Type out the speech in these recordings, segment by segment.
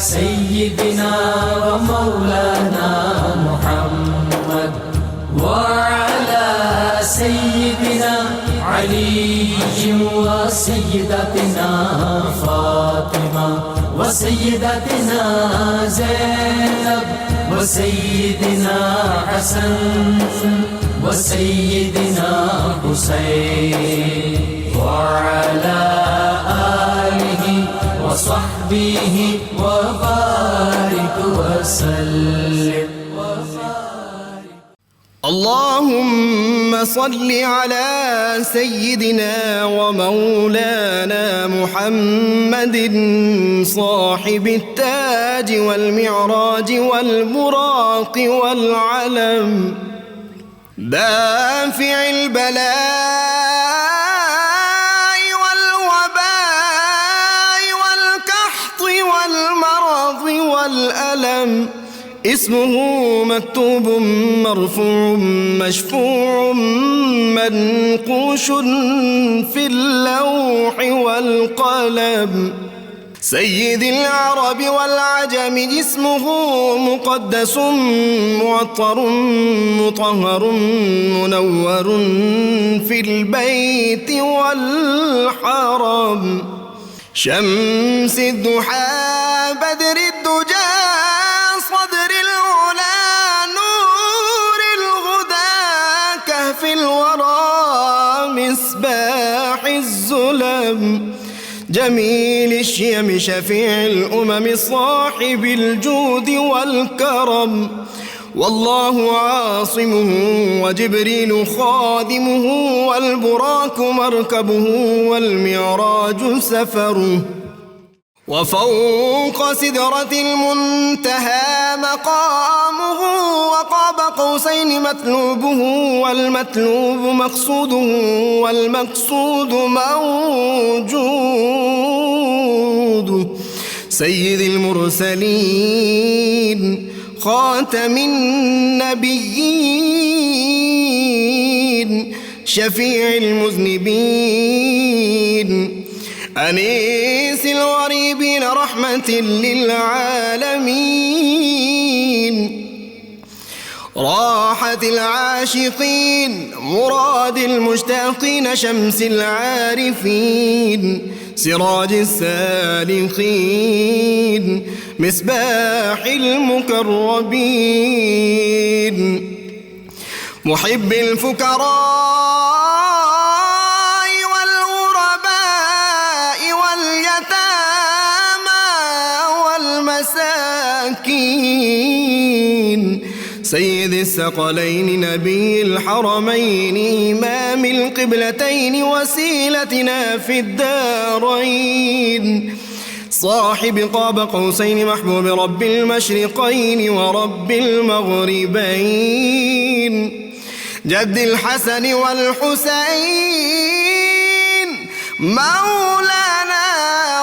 سيدنا ومولانا محمد وعلى سيدنا علي وسيدتنا فاطمة وسيدتنا زينب وسيدنا حسن وسيدنا حسين وعلى آله وصحبه وبارك وسلم. اللهم صل على سيدنا ومولانا محمد صاحب التاج والمعراج والبراق والعلم دافع البلاء والوباء والقحط والمرض والألم اسمه مكتوب مرفوع مشفوع منقوش في اللوح والقلم سيد العرب والعجم اسمه مقدس معطر مطهر منور في البيت والحرم شمس الضحى بدر الدجى صدر العلا نور الهدى كهف الورى مصباح الظلم جميل الشيم شفيع الأمم صاحب الجود والكرم والله عاصمه وجبريل خادمه والبراك مركبه والمعراج سفره وفوق سدرة المنتهى مقامه وقاب قوسين مطلوبه والمطلوب مقصوده والمقصود موجود سيد المرسلين خاتم النبيين شفيع المذنبين أنيس الغريبين رحمة للعالمين راحة العاشقين مراد المشتاقين شمس العارفين سراج السالكين مصباح المقربين محب الفقراء سيد الثقلين نبي الحرمين إمام القبلتين وسيلتنا في الدارين صاحب قاب قوسين محبوب رب المشرقين ورب المغربين جد الحسن والحسين مولانا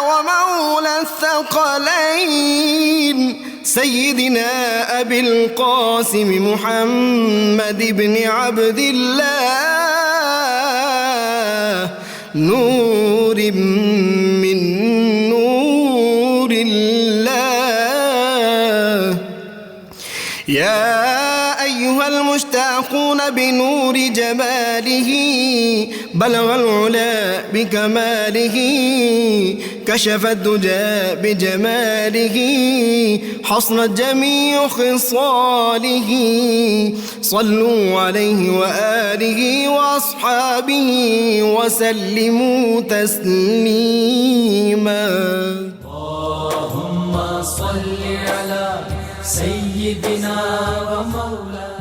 ومولى الثقلين سيدنا أبي القاسم محمد بن عبد الله نور من نور الله يا أيها المشتاقون بنور جماله بلغ العلا بكماله كشف الدجى بجماله حصنت جميع خصاله صلوا عليه وآله وأصحابه وسلموا تسليما اللهم صل على سيدنا ومولانا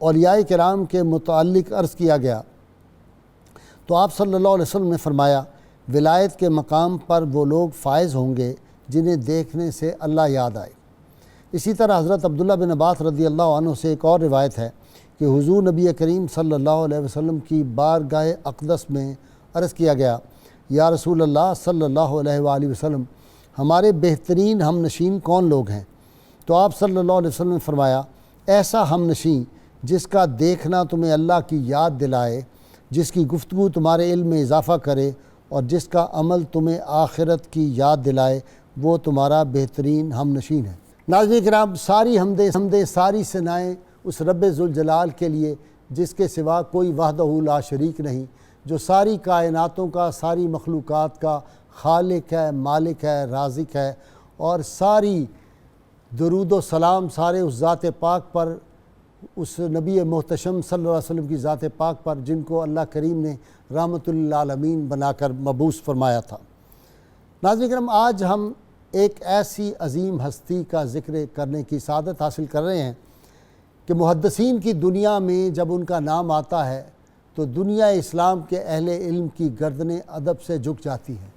اولیاء کرام کے متعلق عرض کیا گیا تو آپ صلی اللہ علیہ وسلم نے فرمایا ولایت کے مقام پر وہ لوگ فائز ہوں گے جنہیں دیکھنے سے اللہ یاد آئے۔ اسی طرح حضرت عبداللہ بن عباس رضی اللہ عنہ سے ایک اور روایت ہے کہ حضور نبی کریم صلی اللہ علیہ وسلم کی بارگاہ اقدس میں عرض کیا گیا یا رسول اللہ صلی اللہ علیہ وآلہ وسلم ہمارے بہترین ہم نشین کون لوگ ہیں؟ تو آپ صلی اللہ علیہ وسلم نے فرمایا ایسا ہم نشین جس کا دیکھنا تمہیں اللہ کی یاد دلائے، جس کی گفتگو تمہارے علم میں اضافہ کرے اور جس کا عمل تمہیں آخرت کی یاد دلائے، وہ تمہارا بہترین ہم نشین ہے۔ ناظرین کرام، ساری حمدیں ساری ثنائیں اس رب ذوالجلال کے لیے جس کے سوا کوئی وحدہ لا شریک نہیں، جو ساری کائناتوں کا، ساری مخلوقات کا خالق ہے، مالک ہے، رازق ہے، اور ساری درود و سلام سارے اس ذات پاک پر، اس نبی محتشم صلی اللہ علیہ وسلم کی ذات پاک پر جن کو اللہ کریم نے رحمت للعالمین بنا کر مبعوث فرمایا تھا۔ ناظرین کرام، آج ہم ایک ایسی عظیم ہستی کا ذکر کرنے کی سعادت حاصل کر رہے ہیں کہ محدثین کی دنیا میں جب ان کا نام آتا ہے تو دنیا اسلام کے اہل علم کی گردنیں ادب سے جھک جاتی ہیں۔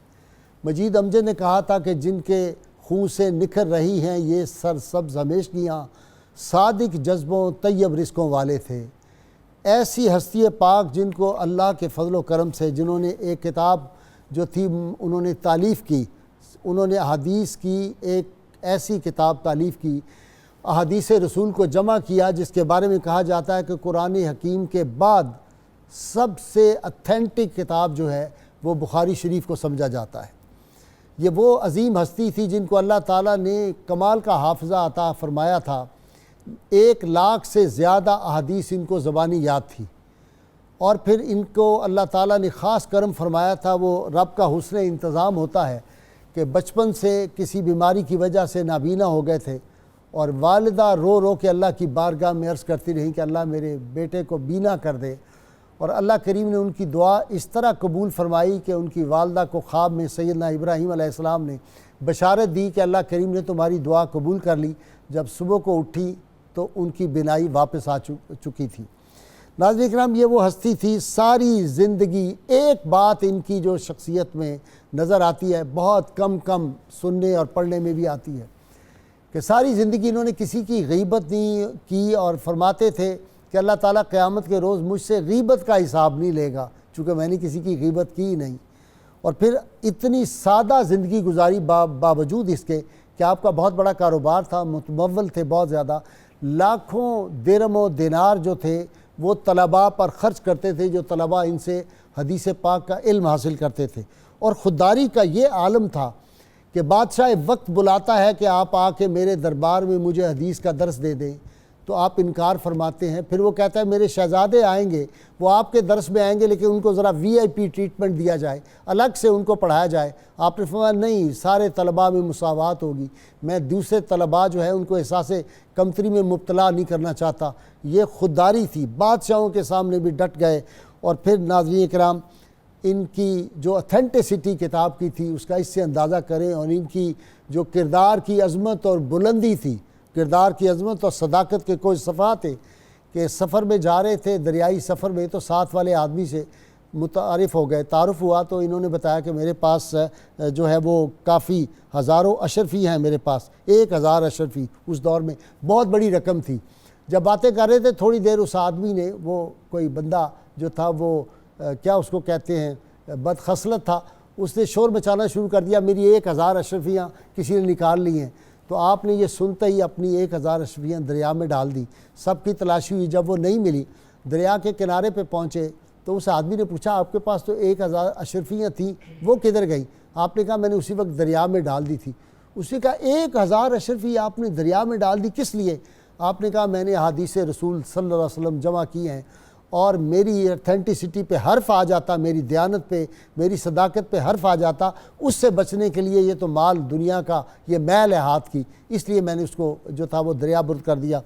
مجید امجد نے کہا تھا کہ جن کے خون سے نکھر رہی ہیں یہ سرسبز ہمیشگیاں، صادق جذبوں طیب رزقوں والے تھے۔ ایسی ہستی پاک جن کو اللہ کے فضل و کرم سے، جنہوں نے ایک کتاب جو تھی انہوں نے تالیف کی، انہوں نے احادیث کی ایک ایسی کتاب تالیف کی، احادیث رسول کو جمع کیا، جس کے بارے میں کہا جاتا ہے کہ قرآن حکیم کے بعد سب سے اتھینٹک کتاب جو ہے وہ بخاری شریف کو سمجھا جاتا ہے۔ یہ وہ عظیم ہستی تھی جن کو اللہ تعالیٰ نے کمال کا حافظہ عطا فرمایا تھا، 1,00,000 سے زیادہ احادیث ان کو زبانی یاد تھی، اور پھر ان کو اللہ تعالیٰ نے خاص کرم فرمایا تھا۔ وہ رب کا حسن انتظام ہوتا ہے کہ بچپن سے کسی بیماری کی وجہ سے نابینا ہو گئے تھے، اور والدہ رو رو کے اللہ کی بارگاہ میں عرض کرتی رہیں کہ اللہ میرے بیٹے کو بینا کر دے، اور اللہ کریم نے ان کی دعا اس طرح قبول فرمائی کہ ان کی والدہ کو خواب میں سیدنا ابراہیم علیہ السلام نے بشارت دی کہ اللہ کریم نے تمہاری دعا قبول کر لی۔ جب صبح کو اٹھی تو ان کی بینائی واپس آ چکی تھی۔ ناظرین کرام، یہ وہ ہستی تھی، ساری زندگی ایک بات ان کی جو شخصیت میں نظر آتی ہے، بہت کم سننے اور پڑھنے میں بھی آتی ہے، کہ ساری زندگی انہوں نے کسی کی غیبت نہیں کی، اور فرماتے تھے کہ اللہ تعالیٰ قیامت کے روز مجھ سے غیبت کا حساب نہیں لے گا، چونکہ میں نے کسی کی غیبت کی ہی نہیں۔ اور پھر اتنی سادہ زندگی گزاری باوجود اس کے کہ آپ کا بہت بڑا کاروبار تھا، متمول تھے بہت زیادہ، لاکھوں درہم و دینار جو تھے وہ طلباء پر خرچ کرتے تھے، جو طلباء ان سے حدیث پاک کا علم حاصل کرتے تھے۔ اور خودداری کا یہ عالم تھا کہ بادشاہ وقت بلاتا ہے کہ آپ آ کے میرے دربار میں مجھے حدیث کا درس دے دیں، تو آپ انکار فرماتے ہیں۔ پھر وہ کہتا ہے میرے شہزادے آئیں گے، وہ آپ کے درس میں آئیں گے، لیکن ان کو ذرا VIP ٹریٹمنٹ دیا جائے، الگ سے ان کو پڑھایا جائے۔ آپ نے فرمایا نہیں، سارے طلباء میں مساوات ہوگی، میں دوسرے طلباء جو ہیں ان کو احساس کمتری میں مبتلا نہیں کرنا چاہتا۔ یہ خودداری تھی، بادشاہوں کے سامنے بھی ڈٹ گئے۔ اور پھر ناظرین کرام، ان کی جو اتھینٹسٹی کتاب کی تھی اس کا اس سے اندازہ کریں، اور ان کی جو کردار کی عظمت اور بلندی تھی، کردار کی عظمت اور صداقت کے کوئی صفحہ تھے کہ سفر میں جا رہے تھے، دریائی سفر میں، تو ساتھ والے آدمی سے متعارف ہو گئے، تعارف ہوا، تو انہوں نے بتایا کہ میرے پاس جو ہے وہ کافی ہزاروں اشرفی ہیں، میرے پاس 1,000 اشرفی اس دور میں بہت بڑی رقم تھی۔ جب باتیں کر رہے تھے تھوڑی دیر اس آدمی نے، وہ کوئی بندہ جو تھا وہ کیا اس کو کہتے ہیں، بدخصلت تھا، اس نے شور مچانا شروع کر دیا میری 1,000 اشرفیاں کسی نے نکال لی ہیں۔ تو آپ نے یہ سنتے ہی اپنی 1,000 اشرفیاں دریا میں ڈال دی۔ سب کی تلاشی ہوئی، جب وہ نہیں ملی، دریا کے کنارے پہ پہنچے تو اس آدمی نے پوچھا آپ کے پاس تو 1,000 اشرفیاں تھیں، وہ کدھر گئیں؟ آپ نے کہا میں نے اسی وقت دریا میں ڈال دی تھی۔ اس نے کہا 1,000 اشرفی آپ نے دریا میں ڈال دی، کس لیے؟ آپ نے کہا میں نے احادیث رسول صلی اللہ علیہ وسلم جمع کی ہیں، اور میری اتھینٹسٹی پہ حرف آ جاتا، میری دیانت پہ، میری صداقت پہ حرف آ جاتا، اس سے بچنے کے لیے یہ تو مال دنیا کا، یہ میل ہے ہاتھ کی، اس لیے میں نے اس کو جو تھا وہ دریا برد کر دیا۔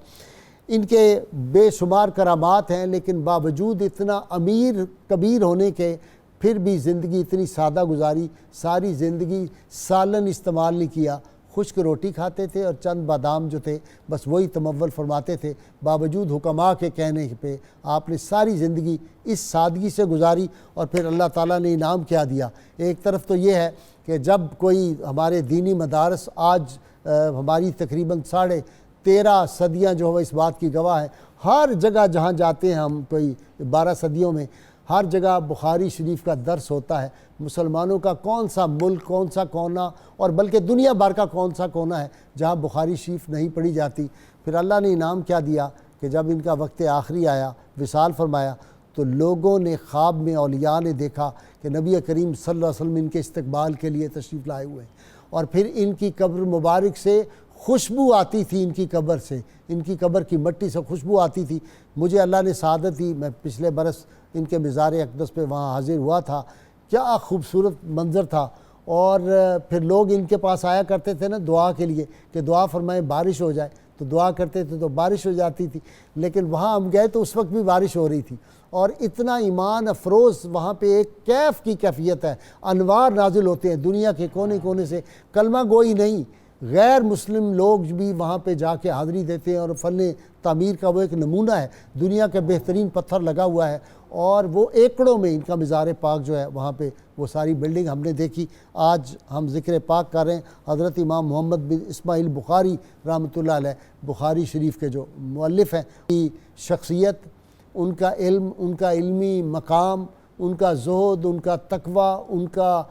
ان کے بے شمار کرامات ہیں، لیکن باوجود اتنا امیر کبیر ہونے کے پھر بھی زندگی اتنی سادہ گزاری، ساری زندگی سالن استعمال نہیں کیا، خشک روٹی کھاتے تھے اور چند بادام جو تھے بس وہی تمول فرماتے تھے۔ باوجود حکماء کے کہنے پہ آپ نے ساری زندگی اس سادگی سے گزاری، اور پھر اللہ تعالیٰ نے انعام کیا دیا۔ ایک طرف تو یہ ہے کہ جب کوئی ہمارے دینی مدارس آج ہماری تقریباً 13.5 صدیاں جو ہے اس بات کی گواہ ہے، ہر جگہ جہاں جاتے ہیں ہم، کوئی 12 صدیوں میں ہر جگہ بخاری شریف کا درس ہوتا ہے۔ مسلمانوں کا کون سا ملک، کون سا کونا، اور بلکہ دنیا بھر کا کون سا کونا ہے جہاں بخاری شریف نہیں پڑھی جاتی۔ پھر اللہ نے انعام کیا دیا کہ جب ان کا وقت آخری آیا، وصال فرمایا، تو لوگوں نے خواب میں، اولیاء نے دیکھا کہ نبی کریم صلی اللہ علیہ وسلم ان کے استقبال کے لیے تشریف لائے ہوئے ہیں، اور پھر ان کی قبر مبارک سے خوشبو آتی تھی، ان کی قبر سے، ان کی قبر کی مٹی سے خوشبو آتی تھی۔ مجھے اللہ نے سعادت دی، میں پچھلے برس ان کے مزار اقدس پہ وہاں حاضر ہوا تھا، کیا خوبصورت منظر تھا۔ اور پھر لوگ ان کے پاس آیا کرتے تھے نا دعا کے لیے کہ دعا فرمائیں بارش ہو جائے، تو دعا کرتے تھے تو بارش ہو جاتی تھی۔ لیکن وہاں ہم گئے تو اس وقت بھی بارش ہو رہی تھی، اور اتنا ایمان افروز وہاں پہ ایک کیف کی کیفیت ہے، انوار نازل ہوتے ہیں دنیا کے کونے کونے سے۔ کلمہ گوئی نہیں، غیر مسلم لوگ بھی وہاں پہ جا کے حاضری دیتے ہیں، اور فن تعمیر کا وہ ایک نمونہ ہے، دنیا کا بہترین پتھر لگا ہوا ہے، اور وہ ایکڑوں میں ان کا مزار پاک جو ہے وہاں پہ وہ ساری بلڈنگ ہم نے دیکھی۔ آج ہم ذکر پاک کر رہے ہیں حضرت امام محمد بن اسماعیل بخاری رحمۃ اللہ علیہ، بخاری شریف کے جو مؤلف ہیں، کی شخصیت، ان کا علم، ان کا علمی مقام، ان کا زہد، ان کا تقوی، ان کا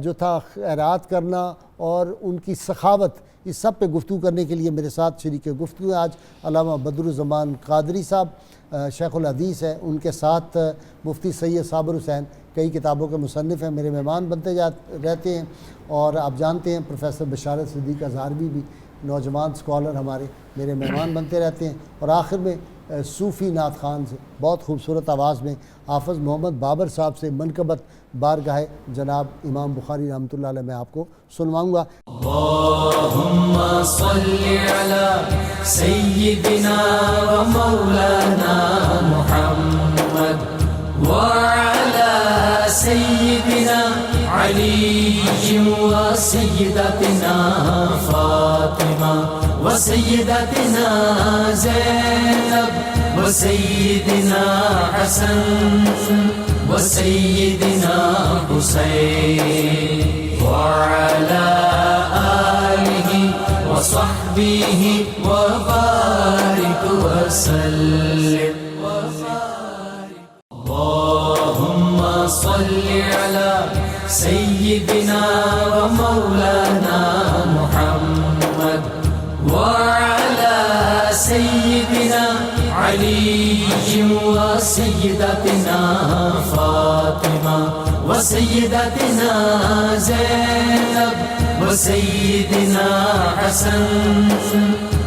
جو تھا خیرات کرنا، اور ان کی سخاوت، اس سب پہ گفتگو کرنے کے لیے میرے ساتھ شریک گفتگو آج علامہ بدر الزمان قادری صاحب، شیخ الحدیث ہے، ان کے ساتھ مفتی سید صابر حسین، کئی کتابوں کے مصنف ہیں، میرے مہمان بنتے رہتے ہیں، اور آپ جانتے ہیں پروفیسر بشارت صدیق اظہروی بھی نوجوان اسکالر ہمارے میرے مہمان بنتے رہتے ہیں، اور آخر میں صوفی نعت خوان سے بہت خوبصورت آواز میں حافظ محمد بابر صاحب سے منقبت بارگاہ جناب امام بخاری رحمۃ اللہ علیہ میں آپ کو سنواؤں گا۔ اللهم صل على سيدنا ومولانا محمد وعلى سيدنا علي وسيدتنا فاطمة وسيدتنا زينب وسيدنا حسن وسيدنا حسين وعلى آله وصحبه وبارك وسلم اللهم صل على سيدنا ومولانا محمد وعلى سيدنا علي وسيدتنا فاطمة وسيدتنا زينب وسيدنا حسن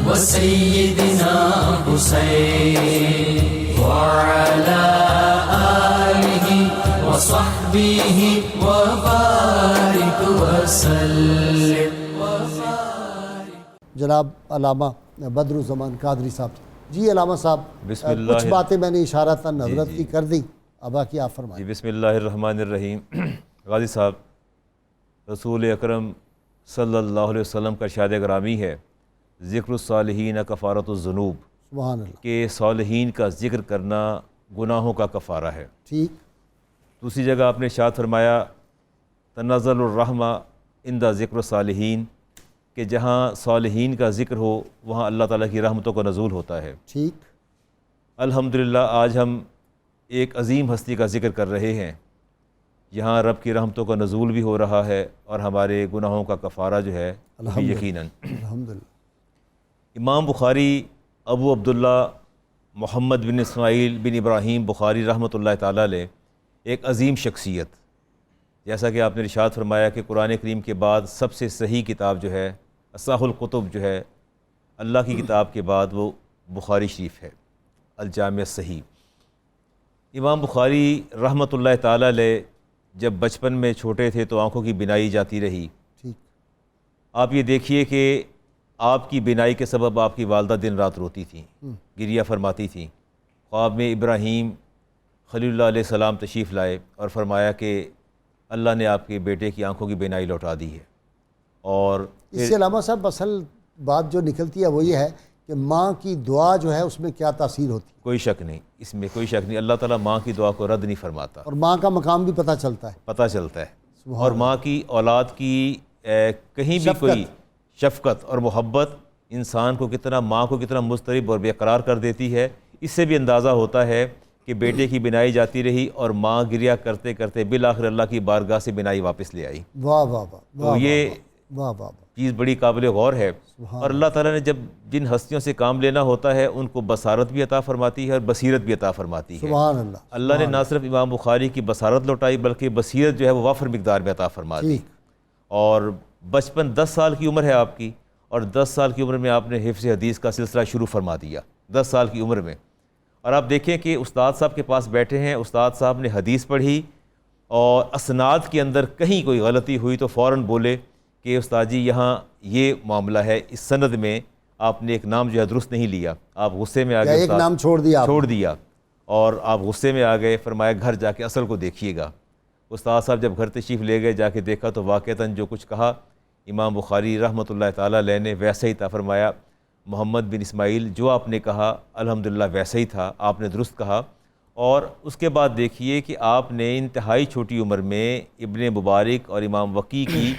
وسيدنا حسين وعلى آله وصحبه وبارك وسلم۔ جناب علامہ بدر الزمان قادری صاحب، جی علامہ صاحب، بسم اللہ کچھ باتیں میں نے اشارتاً حضرت کی کر دی، اب باقی آپ فرمائیں۔ بسم اللہ الرحمن الرحیم۔ غازی صاحب، رسول اکرم صلی اللہ علیہ وسلم کا ارشاد گرامی ہے، ذکر الصالحین کفارۃ الذنوب، سبحان اللہ، کہ صالحین کا ذکر کرنا گناہوں کا کفارہ ہے۔ ٹھیک، دوسری جگہ آپ نے ارشاد فرمایا تنزل الرحمہ عند ذکر الصالحین، کہ جہاں صالحین کا ذکر ہو وہاں اللہ تعالیٰ کی رحمتوں کا نزول ہوتا ہے۔ ٹھیک، الحمدللہ آج ہم ایک عظیم ہستی کا ذکر کر رہے ہیں، یہاں رب کی رحمتوں کا نزول بھی ہو رہا ہے اور ہمارے گناہوں کا کفارہ جو ہے وہ بھی یقیناً۔ الحمدللہ۔ امام بخاری ابو عبداللہ محمد بن اسماعیل بن ابراہیم بخاری رحمۃ اللہ تعالیٰ علیہ ایک عظیم شخصیت، جیسا کہ آپ نے ارشاد فرمایا کہ قرآن کریم کے بعد سب سے صحیح کتاب جو ہے، اصح الکتب جو ہے اللہ کی کتاب کے بعد، وہ بخاری شریف ہے، الجامع صحیح۔ امام بخاری رحمۃ اللہ تعالیٰ علیہ جب بچپن میں چھوٹے تھے تو آنکھوں کی بینائی جاتی رہی۔ ٹھیک، آپ یہ دیکھیے کہ آپ کی بینائی کے سبب آپ کی والدہ دن رات روتی تھیں، گریہ فرماتی تھیں۔ خواب میں ابراہیم خلیل اللہ علیہ السلام تشریف لائے اور فرمایا کہ اللہ نے آپ کے بیٹے کی آنکھوں کی بینائی لوٹا دی ہے، اور اس کے علاوہ صاحب اصل بات جو نکلتی ہے وہ یہ ہے کہ ماں کی دعا جو ہے اس میں کیا تاثیر ہوتی ہے؟ کوئی شک نہیں، اس میں کوئی شک نہیں، اللہ تعالیٰ ماں کی دعا کو رد نہیں فرماتا، اور ماں کا مقام بھی پتہ چلتا ہے، پتہ چلتا ہے، اور ماں کی اولاد کی کہیں بھی کوئی شفقت اور محبت انسان کو کتنا، ماں کو کتنا مضطرب اور بے قرار کر دیتی ہے، اس سے بھی اندازہ ہوتا ہے کہ بیٹے کی بینائی جاتی رہی اور ماں گریا کرتے کرتے بالآخر اللہ کی بارگاہ سے بینائی واپس لے آئی۔ واہ واہ واہ، تو یہ واہ واہ، چیز بڑی قابل غور ہے، اور اللہ تعالیٰ نے جب جن ہستیوں سے کام لینا ہوتا ہے ان کو بصارت بھی عطا فرماتی ہے اور بصیرت بھی عطا فرماتی ہے۔ سبحان اللہ۔ اللہ نے نہ صرف امام بخاری کی بصارت لوٹائی بلکہ بصیرت جو ہے وہ وافر مقدار میں عطا فرما دی، اور بچپن 10 سال کی عمر ہے آپ کی، اور 10 سال کی عمر میں آپ نے حفظ حدیث کا سلسلہ شروع فرما دیا، 10 سال کی عمر میں۔ اور آپ دیکھیں کہ استاد صاحب کے پاس بیٹھے ہیں، استاد صاحب نے حدیث پڑھی اور اسناد کے اندر کہیں کوئی غلطی ہوئی تو فوراً بولے کہ استاد جی یہاں یہ معاملہ ہے، اس سند میں آپ نے ایک نام جو ہے درست نہیں لیا، آپ غصے میں آ گئے، ایک نام چھوڑ دیا اور آپ غصے میں آ گئے، فرمایا گھر جا کے اصل کو دیکھیے گا۔ استاد صاحب جب گھر تشریف لے گئے، جا کے دیکھا تو واقعتاً جو کچھ کہا امام بخاری رحمۃ اللہ تعالیٰ علیہ نے ویسا ہی تھا، فرمایا محمد بن اسماعیل جو آپ نے کہا الحمدللہ ویسا ہی تھا، آپ نے درست کہا۔ اور اس کے بعد دیکھیے کہ آپ نے انتہائی چھوٹی عمر میں ابن مبارک اور امام وقی کی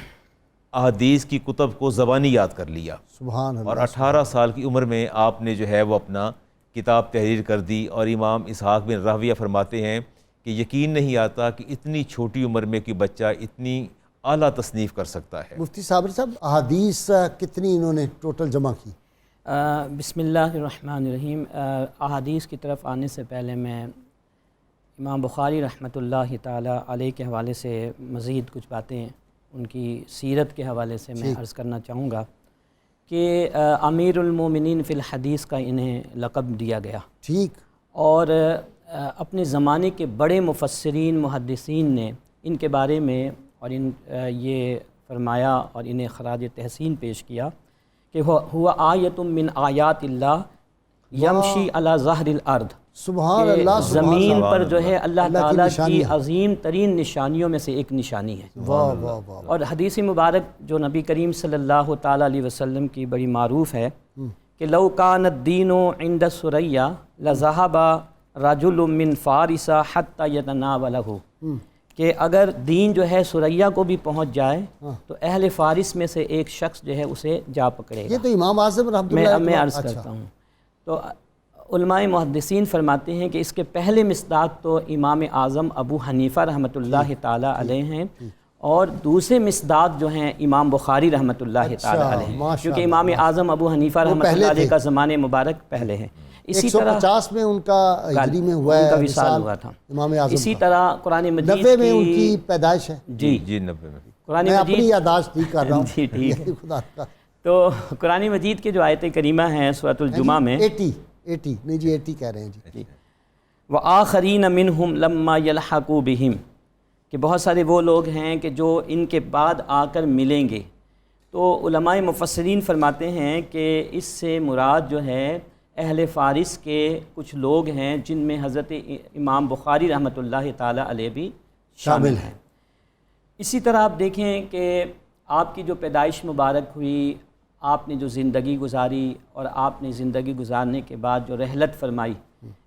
احادیث کی کتب کو زبانی یاد کر لیا، سبحان اللہ، اور 18 سال کی عمر میں آپ نے جو ہے وہ اپنا کتاب تحریر کر دی۔ اور امام اسحاق بن راہویہ فرماتے ہیں کہ یقین نہیں آتا کہ اتنی چھوٹی عمر میں کہ بچہ اتنی اعلیٰ تصنیف کر سکتا ہے۔ مفتی صابر صاحب احادیث کتنی انہوں نے ٹوٹل جمع کی؟ بسم اللہ الرحمن الرحیم۔ احادیث کی طرف آنے سے پہلے میں امام بخاری رحمۃ اللہ تعالیٰ علیہ کے حوالے سے مزید کچھ باتیں ان کی سیرت کے حوالے سے میں عرض کرنا چاہوں گا کہ امیر المومنین فی الحدیث کا انہیں لقب دیا گیا، ٹھیک، اور اپنے زمانے کے بڑے مفسرین محدثین نے ان کے بارے میں اور یہ فرمایا اور انہیں خراج تحسین پیش کیا کہ ہوا آیت من آیات اللہ یمشی علی ظہر الارض، سبحان اللہ، زمین پر جو ہے اللہ تعالیٰ کی عظیم ترین نشانیوں میں سے ایک نشانی ہے۔ واہ واہ واہ، اور حدیث مبارک جو نبی کریم صلی اللہ تعالیٰ علیہ وسلم کی بڑی معروف ہے کہ لو کان الدین عند ثریا لذهب رجل من فارس حتى يتناولہ، کہ اگر دین جو ہے ثریا کو بھی پہنچ جائے تو اہل فارس میں سے ایک شخص جو ہے اسے جا پکڑے گا۔ یہ تو امام اعظم رحمۃ اللہ میں عرض کرتا ہوں، تو علماء محدثین فرماتے ہیں کہ اس کے پہلے مصداق تو امام اعظم ابو حنیفہ رحمۃ اللہ تعالیٰ علیہ ہیں، اور دوسرے مصداق جو ہیں امام بخاری رحمۃ اللہ تعالیٰ علیہ ہیں، کیونکہ امام اعظم ابو حنیفہ رحمۃ اللہ علیہ کا زمانے مبارک پہلے ہے۔ اسی طرح 150 میں ان کا ہجری میں ہوا ہے، ان کا وصال ہوا تھا امام اعظم اسی طرح قرآن مجید 90 میں ان کی پیدائش ہے، جی 90 میں قرآن میں اپنی مجید یادداشت ٹھیک کر رہا ہوں، جی ٹھیک ہے۔ خدا کا، تو قرآن مجید کے جو آیت کریمہ ہیں سورۃ الجمعہ میں 80 نہیں جی 80 کہہ رہے ہیں جی، وآخرین منہم لما یلحقوا بہم، کہ بہت سارے وہ لوگ ہیں کہ جو ان کے بعد آ کر ملیں گے۔ تو علماء مفسرین فرماتے ہیں کہ اس سے مراد جو ہے اہل فارس کے کچھ لوگ ہیں جن میں حضرت امام بخاری رحمۃ اللہ تعالیٰ علیہ بھی شامل ہیں۔ اسی طرح آپ دیکھیں کہ آپ کی جو پیدائش مبارک ہوئی، آپ نے جو زندگی گزاری، اور آپ نے زندگی گزارنے کے بعد جو رحلت فرمائی،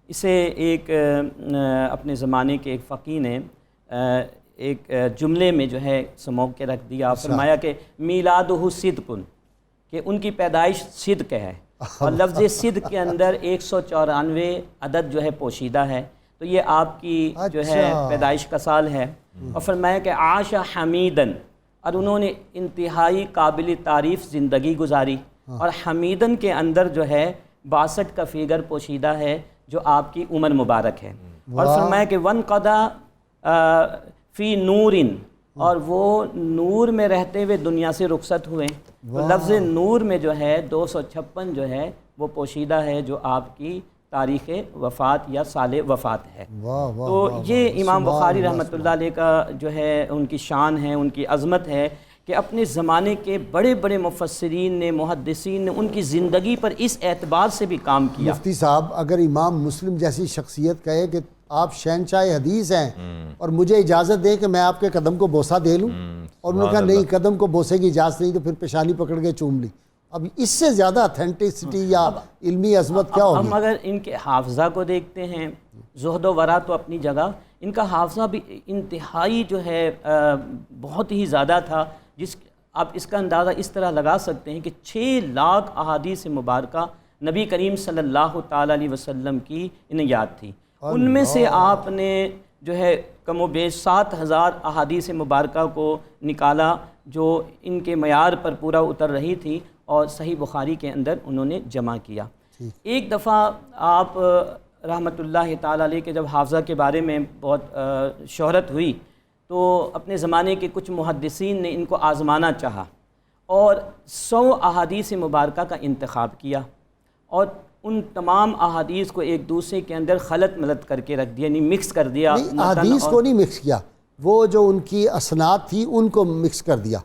اسے ایک اپنے زمانے کے ایک فقیہ نے ایک جملے میں جو ہے سمو کے رکھ دیا، فرمایا کہ میلادہ صدق، کہ ان کی پیدائش صدق ہے، اور لفظ صدق کے اندر 194 عدد جو ہے پوشیدہ ہے، تو یہ آپ کی جو ہے پیدائش کا سال ہے۔ اور فرمایا کہ عاش حمیدن، اور انہوں نے انتہائی قابل تعریف زندگی گزاری، اور حمیدن کے اندر جو ہے 62 کا فیگر پوشیدہ ہے جو آپ کی عمر مبارک ہے۔ اور فرمایا کہ وانقضا فی نورن، اور وہ نور میں رہتے ہوئے دنیا سے رخصت ہوئے۔ تو لفظ نور میں جو ہے 256 جو ہے وہ پوشیدہ ہے جو آپ کی تاریخ وفات یا سال وفات ہے۔ تو یہ امام بخاری رحمۃ اللہ علیہ کا جو ہے ان کی شان ہے، ان کی عظمت ہے کہ اپنے زمانے کے بڑے بڑے مفسرین نے، محدثین نے ان کی زندگی پر اس اعتبار سے بھی کام کیا۔ مفتی صاحب اگر امام مسلم جیسی شخصیت کہے کہ آپ شہنشاہ حدیث ہیں اور مجھے اجازت دیں کہ میں آپ کے قدم کو بوسہ دے لوں، اور انہوں نے کہا نہیں قدم کو بوسے کی اجازت نہیں، تو پھر پیشانی پکڑ کے چوم لی. اب اس سے زیادہ اتھینٹسٹی یا علمی عظمت کیا ہوگی؟ ہم اگر ان کے حافظہ کو دیکھتے ہیں، زہد و ورع تو اپنی جگہ، ان کا حافظہ بھی انتہائی جو ہے بہت ہی زیادہ تھا. آپ اس کا اندازہ اس طرح لگا سکتے ہیں کہ 6 لاکھ احادیث مبارکہ نبی کریم صلی اللہ تعالیٰ علیہ وسلم کی انہیں یاد تھی. ان میں سے آپ نے جو ہے کم و بیش 7,000 احادیث مبارکہ کو نکالا جو ان کے معیار پر پورا اتر رہی تھی، اور صحیح بخاری کے اندر انہوں نے جمع کیا. ایک دفعہ آپ رحمۃ اللہ تعالیٰ علیہ کے جب حافظہ کے بارے میں بہت شہرت ہوئی تو اپنے زمانے کے کچھ محدثین نے ان کو آزمانا چاہا اور 100 احادیث مبارکہ کا انتخاب کیا اور ان تمام احادیث کو ایک دوسرے کے اندر خلط ملط کر کے رکھ دیا، یعنی مکس کر دیا. احادیث کو نہیں مکس کیا، وہ جو ان کی اسناد تھی ان کو مکس کر دیا.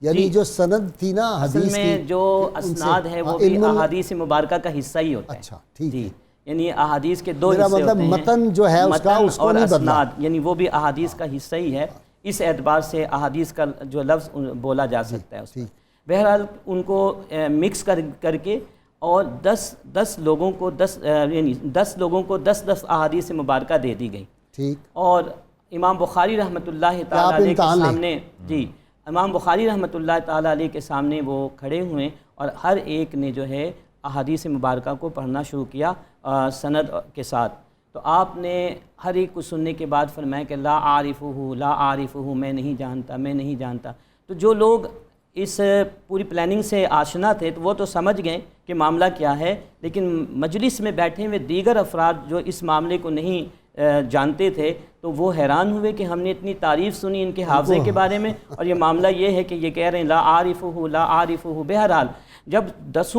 یعنی جو سند تھی نا حدیث میں جو اسناد ہے وہ بھی احادیث مبارکہ کا حصہ ہی ہوتا ہے. اچھا ٹھیک ہے. یعنی احادیث کے 2 حصے ہوتے ہیں، مطلب متن جو ہے اس کا اس کو نہیں بدلا، اسناد یعنی وہ بھی احادیث کا حصہ ہی ہے. اس اعتبار سے احادیث کا جو لفظ بولا جا سکتا ہے اس میں. بہرحال ان کو مکس کر کے اور 10 لوگوں کو 10 احادیث مبارکہ دے دی گئی. ٹھیک. اور امام بخاری رحمۃ اللہ تعالیٰ علیہ کے سامنے امام بخاری رحمۃ اللہ تعالیٰ علیہ کے سامنے وہ کھڑے ہوئے اور ہر ایک نے جو ہے احادیث مبارکہ کو پڑھنا شروع کیا سند کے ساتھ. تو آپ نے ہر ایک کو سننے کے بعد فرمایا کہ لا عارفہ، میں نہیں جانتا. تو جو لوگ اس پوری پلاننگ سے آشنا تھے تو وہ تو سمجھ گئے کہ معاملہ کیا ہے، لیکن مجلس میں بیٹھے ہوئے دیگر افراد جو اس معاملے کو نہیں جانتے تھے تو وہ حیران ہوئے کہ ہم نے اتنی تعریف سنی ان کے حافظے کے بارے میں، اور یہ معاملہ یہ ہے کہ یہ کہہ رہے ہیں لا عارفہ. بہرحال جب 10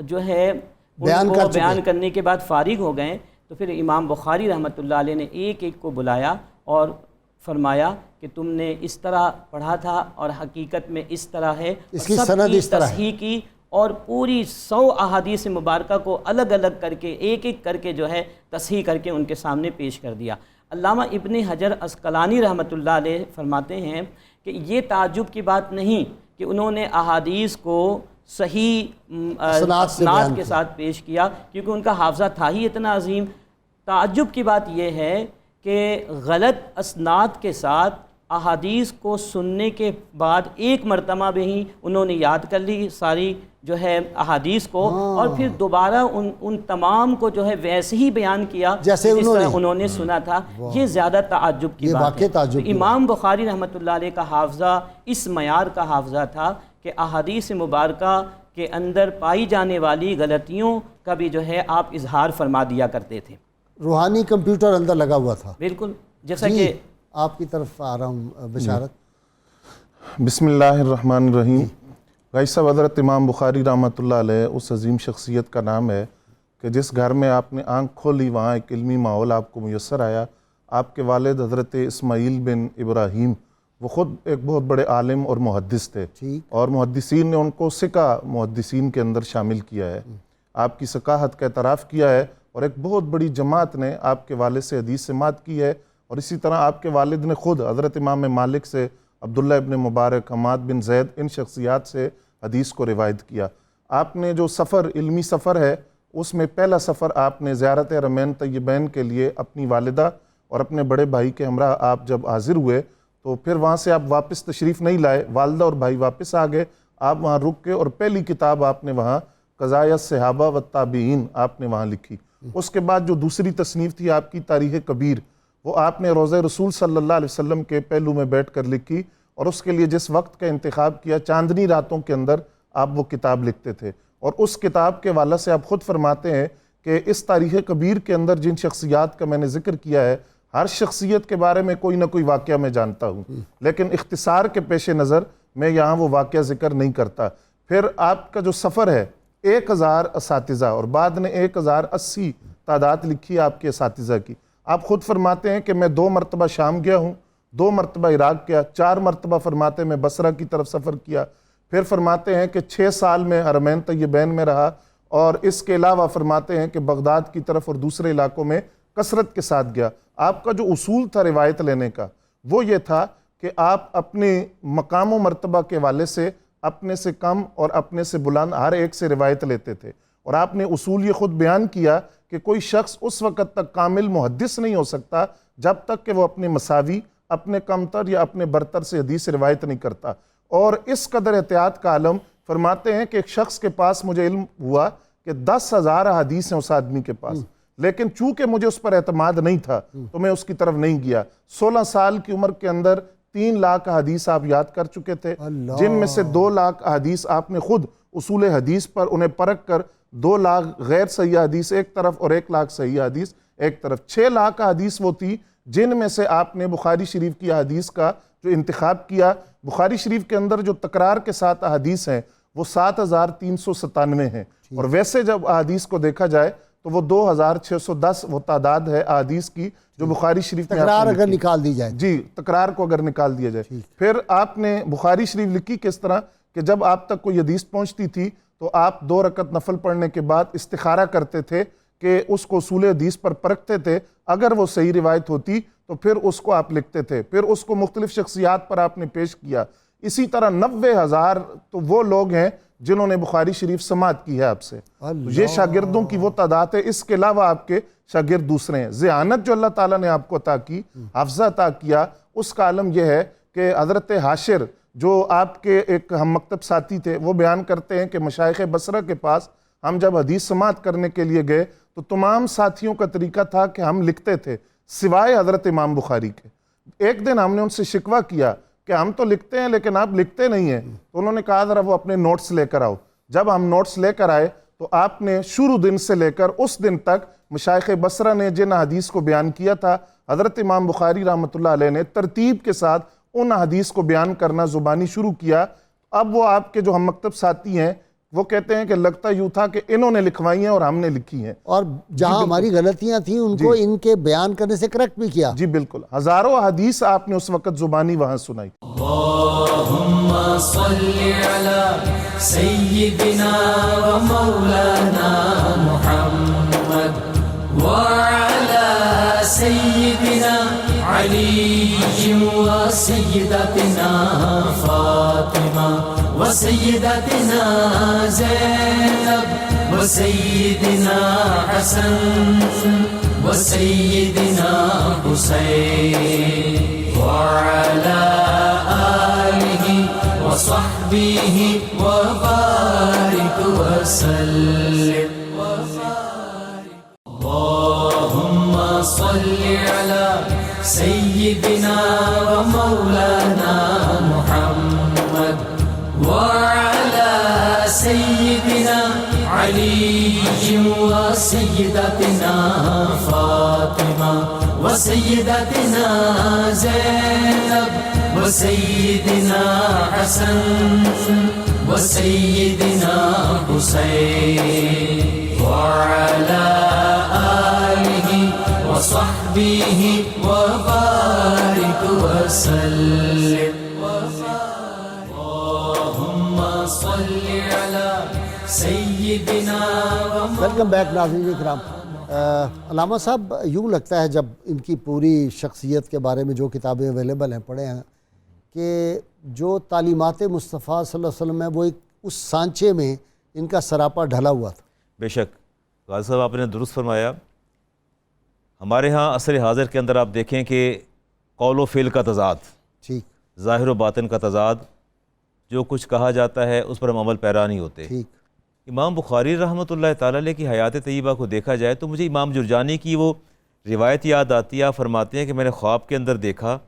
جو ہے ان کو بیان کرنے کے بعد فارغ ہو گئے تو پھر امام بخاری رحمۃ اللہ علیہ نے ایک ایک کو بلایا اور فرمایا کہ تم نے اس طرح پڑھا تھا اور حقیقت میں اس طرح ہے. اس کی سند اس طرح تصحیح کی اور پوری 100 احادیث مبارکہ کو الگ الگ کر کے ایک ایک کر کے جو ہے تصحیح کر کے ان کے سامنے پیش کر دیا. علامہ ابن حجر عسقلانی رحمۃ اللہ علیہ فرماتے ہیں کہ یہ تعجب کی بات نہیں کہ انہوں نے احادیث کو صحیح اسناد کے ساتھ پیش کیا، کیونکہ ان کا حافظہ تھا ہی اتنا عظیم. تعجب کی بات یہ ہے کہ غلط اسناد کے ساتھ احادیث کو سننے کے بعد ایک مرتبہ میں ہی انہوں نے یاد کر لی ساری جو ہے احادیث کو، اور پھر دوبارہ ان تمام کو جو ہے ویسے ہی بیان کیا جیسے انہوں نے سنا تھا. یہ زیادہ تعجب کی بات ہے. تو امام بخاری رحمۃ اللہ علیہ کا حافظہ اس معیار کا حافظہ تھا کہ احادیث مبارکہ کے اندر پائی جانے والی غلطیوں کا بھی جو ہے آپ اظہار فرما دیا کرتے تھے. روحانی کمپیوٹر اندر لگا ہوا تھا. بالکل. جیسا کہ آپ کی طرف آ رہا ہوں بشارت. بسم اللہ الرحمن الرحیم. بھائی صاحب، حضرت امام بخاری رحمۃ اللہ علیہ اس عظیم شخصیت کا نام ہے کہ جس گھر میں آپ نے آنکھ کھولی وہاں ایک علمی ماحول آپ کو میسر آیا. آپ کے والد حضرت اسماعیل بن ابراہیم وہ خود ایک بہت بڑے عالم اور محدث تھے، اور محدثین نے ان کو سکہ محدثین کے اندر شامل کیا ہے. آپ کی ثقافت کا اعتراف کیا ہے، اور ایک بہت بڑی جماعت نے آپ کے والد سے حدیث سماعت کی ہے. اور اسی طرح آپ کے والد نے خود حضرت امام مالک سے، عبداللہ ابن مبارک، حماد بن زید، ان شخصیات سے حدیث کو روایت کیا. آپ نے جو سفر، علمی سفر ہے، اس میں پہلا سفر آپ نے زیارت حرمین طیبین کے لیے اپنی والدہ اور اپنے بڑے بھائی کے ہمراہ آپ جب حاضر ہوئے تو پھر وہاں سے آپ واپس تشریف نہیں لائے. والدہ اور بھائی واپس آ گئے، آپ وہاں رک کے اور پہلی کتاب آپ نے وہاں قضایہ صحابہ و تابعین آپ نے وہاں لکھی. اس کے بعد جو دوسری تصنیف تھی آپ کی تاریخ کبیر، وہ آپ نے روضہ رسول صلی اللہ علیہ وسلم کے پہلو میں بیٹھ کر لکھی، اور اس کے لیے جس وقت کا انتخاب کیا چاندنی راتوں کے اندر آپ وہ کتاب لکھتے تھے. اور اس کتاب کے حوالے سے آپ خود فرماتے ہیں کہ اس تاریخ کبیر کے اندر جن شخصیات کا میں نے ذکر کیا ہے، ہر شخصیت کے بارے میں کوئی نہ کوئی واقعہ میں جانتا ہوں، لیکن اختصار کے پیش نظر میں یہاں وہ واقعہ ذکر نہیں کرتا. پھر آپ کا جو سفر ہے 1000 اساتذہ اور بعد نے 1080 تعداد لکھی آپ کے اساتذہ کی. آپ خود فرماتے ہیں کہ میں 2 مرتبہ شام گیا ہوں، 2 مرتبہ عراق گیا، 4 مرتبہ فرماتے ہیں میں بصرہ کی طرف سفر کیا. پھر فرماتے ہیں کہ 6 سال میں حرمین طیبین میں رہا، اور اس کے علاوہ فرماتے ہیں کہ بغداد کی طرف اور دوسرے علاقوں میں کثرت کے ساتھ گیا. آپ کا جو اصول تھا روایت لینے کا وہ یہ تھا کہ آپ اپنے مقام و مرتبہ کے حوالے سے اپنے سے کم اور اپنے سے بلند ہر ایک سے روایت لیتے تھے، اور آپ نے اصول یہ خود بیان کیا کہ کوئی شخص اس وقت تک کامل محدث نہیں ہو سکتا جب تک کہ وہ اپنے مساوی، اپنے کمتر یا اپنے برتر سے حدیث روایت نہیں کرتا۔ اور اس قدر احتیاط کا عالم فرماتے ہیں کہ ایک شخص کے پاس مجھے علم ہوا کہ 10,000 حدیث ہیں اس آدمی کے پاس، لیکن چونکہ مجھے اس پر اعتماد نہیں تھا تو میں اس کی طرف نہیں گیا۔ 16 سال کی عمر کے اندر 3 لاکھ حدیث آپ یاد کر چکے تھے، جن میں سے 2 لاکھ حدیث آپ نے خود اصول حدیث پر انہیں پرکھ کر 2 لاکھ غیر صحیح حدیث ایک طرف اور 1 لاکھ صحیح حدیث ایک طرف، 6 لاکھ حدیث وہ تھی جن میں سے آپ نے بخاری شریف کی حدیث کا جو انتخاب کیا۔ بخاری شریف کے اندر جو تکرار کے ساتھ حدیث ہیں وہ 7,397 ہیں، اور ویسے جب حدیث کو دیکھا جائے تو وہ 2,610 وہ تعداد ہے حدیث کی جو بخاری شریف میں تکرار اگر نکال دی جائے، جی تکرار کو اگر نکال دیا جائے۔ پھر آپ نے بخاری شریف لکھی کس طرح کہ جب آپ تک کوئی حدیث پہنچتی تھی تو آپ 2 رکعت نفل پڑھنے کے بعد استخارہ کرتے تھے کہ اس کو اصول حدیث پر پرکھتے تھے، اگر وہ صحیح روایت ہوتی تو پھر اس کو آپ لکھتے تھے، پھر اس کو مختلف شخصیات پر آپ نے پیش کیا۔ اسی طرح 90,000 تو وہ لوگ ہیں جنہوں نے بخاری شریف سماعت کی ہے آپ سے، یہ شاگردوں کی وہ تعداد ہے۔ اس کے علاوہ آپ کے شاگرد دوسرے ہیں۔ ذہانت جو اللہ تعالیٰ نے آپ کو عطا کی، حافظہ عطا کیا، اس کا عالم یہ ہے کہ حضرت حاشر جو آپ کے ایک ہم مکتب ساتھی تھے وہ بیان کرتے ہیں کہ مشائخ بصرہ کے پاس ہم جب حدیث سماعت کرنے کے لیے گئے تو تمام ساتھیوں کا طریقہ تھا کہ ہم لکھتے تھے سوائے حضرت امام بخاری کے۔ ایک دن ہم نے ان سے شکوہ کیا کہ ہم تو لکھتے ہیں لیکن آپ لکھتے نہیں ہیں، تو انہوں نے کہا ذرا وہ اپنے نوٹس لے کر آؤ۔ جب ہم نوٹس لے کر آئے تو آپ نے شروع دن سے لے کر اس دن تک مشائخ بصرہ نے جن حدیث کو بیان کیا تھا، حضرت امام بخاری رحمۃ اللہ علیہ نے ترتیب کے ساتھ ان حدیث کو بیان کرنا زبانی شروع کیا۔ اب وہ آپ کے جو ہم مکتب ساتھی ہیں وہ کہتے ہیں کہ لگتا یوں تھا کہ انہوں نے لکھوائی ہیں اور ہم نے لکھی ہیں، اور جہاں ہماری غلطیاں تھیں ان کو ان کے بیان کرنے سے کریکٹ بھی کیا۔ جی بالکل، ہزاروں حدیث آپ نے اس وقت زبانی وہاں سنائی۔ اللہم صلی علی سیدنا و مولانا محمد وعلی سیدنا علی و سیدتنا فاطمہ و سیدتنا زینب و سیدنا حسن و سیدنا حسین وعلی آلہ وصحبہ وبارک وسلم۔ اللہم صلی علی سیدنا و مولانا محمد وعلی سیدنا علی و سیدتنا فاطمہ و سیدتنا زینب و سیدنا حسن و سیدنا حسین وعلی آلہ وصحبہ وبارک وسلم۔ اللہم صلی علی سیدنا ویلکم بیک ناظرین کرام۔ علامہ صاحب، یوں لگتا ہے جب ان کی پوری شخصیت کے بارے میں جو کتابیں اویلیبل ہیں پڑھے ہیں کہ جو تعلیمات مصطفیٰ صلی اللہ علیہ وسلم ہے وہ ایک اس سانچے میں ان کا سراپا ڈھلا ہوا تھا۔ بے شک غازی صاحب آپ نے درست فرمایا۔ ہمارے ہاں عصر حاضر کے اندر آپ دیکھیں کہ قول و فعل کا تضاد، ٹھیک، ظاہر و باطن کا تضاد، جو کچھ کہا جاتا ہے اس پر ہم عمل پیرا نہیں ہوتے۔ ٹھیک، امام بخاری رحمۃ اللہ تعالیٰ علیہ کی حیات طیبہ کو دیکھا جائے تو مجھے امام جرجانی کی وہ روایت یاد آتی ہے۔ آپ فرماتے ہیں کہ میں نے خواب کے اندر دیکھا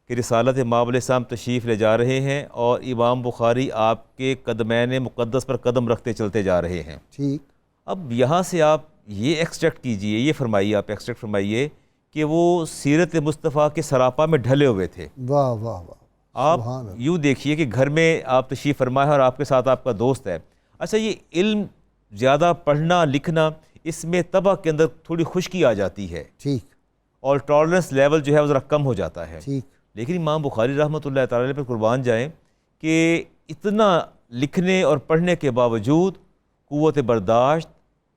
کہ رسالت امام علیہ السلام تشریف لے جا رہے ہیں اور امام بخاری آپ کے قدمین مقدس پر قدم رکھتے چلتے جا رہے ہیں۔ ٹھیک، اب یہاں سے آپ یہ ایکسٹریکٹ کیجئے، یہ فرمائیے، آپ ایکسٹریکٹ فرمائیے کہ وہ سیرت مصطفیٰ کے سراپا میں ڈھلے ہوئے تھے۔ واہ واہ واہ، آپ یوں دیکھیے کہ گھر میں آپ تشریف فرمائے اور آپ کے ساتھ آپ کا دوست ہے۔ اچھا، یہ علم زیادہ پڑھنا لکھنا، اس میں طبع کے اندر تھوڑی خشکی آ جاتی ہے، ٹھیک، اور ٹالرنس لیول جو ہے وہ ذرا کم ہو جاتا ہے۔ ٹھیک، لیکن امام بخاری رحمۃ اللہ تعالی پر قربان جائیں کہ اتنا لکھنے اور پڑھنے کے باوجود قوت برداشت،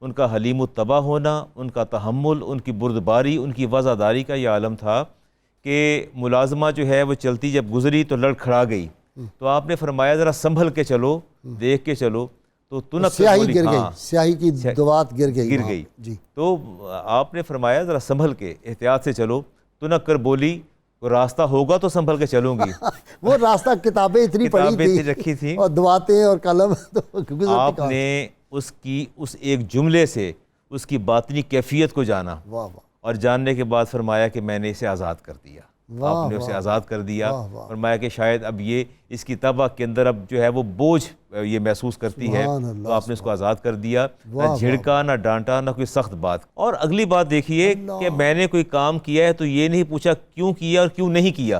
ان کا حلیم الطبع ہونا، ان کا تحمل، ان کی بردباری، ان کی وضع داری کا یہ عالم تھا کہ ملازمہ جو ہے وہ چلتی جب گزری تو لڑکھڑا گئی، تو آپ نے فرمایا ذرا سنبھل کے چلو، دیکھ کے چلو، تو تنک سیاہی گر گئی، سیاہی کی دوات گر گئی جی، تو آپ نے فرمایا ذرا سنبھل کے احتیاط سے چلو، تنک کر بولی راستہ ہوگا تو سنبھل کے چلوں گی۔ وہ راستہ کتابیں اتنی پڑھی رکھی تھی اور دعاتیں اور قلم، آپ نے اس ایک جملے سے اس کی باطنی کیفیت کو جانا، اور جاننے کے بعد فرمایا کہ میں نے اسے آزاد کر دیا، آپ نے اسے آزاد کر دیا۔ فرمایا کہ شاید اب یہ اس کی طبع کے اندر اب جو ہے وہ بوجھ یہ محسوس کرتی ہے، تو آپ نے اس کو آزاد کر دیا، نہ جھڑکا نہ ڈانٹا نہ کوئی سخت بات۔ اور اگلی بات دیکھیے کہ میں نے کوئی کام کیا ہے تو یہ نہیں پوچھا کیوں کیا اور کیوں نہیں کیا،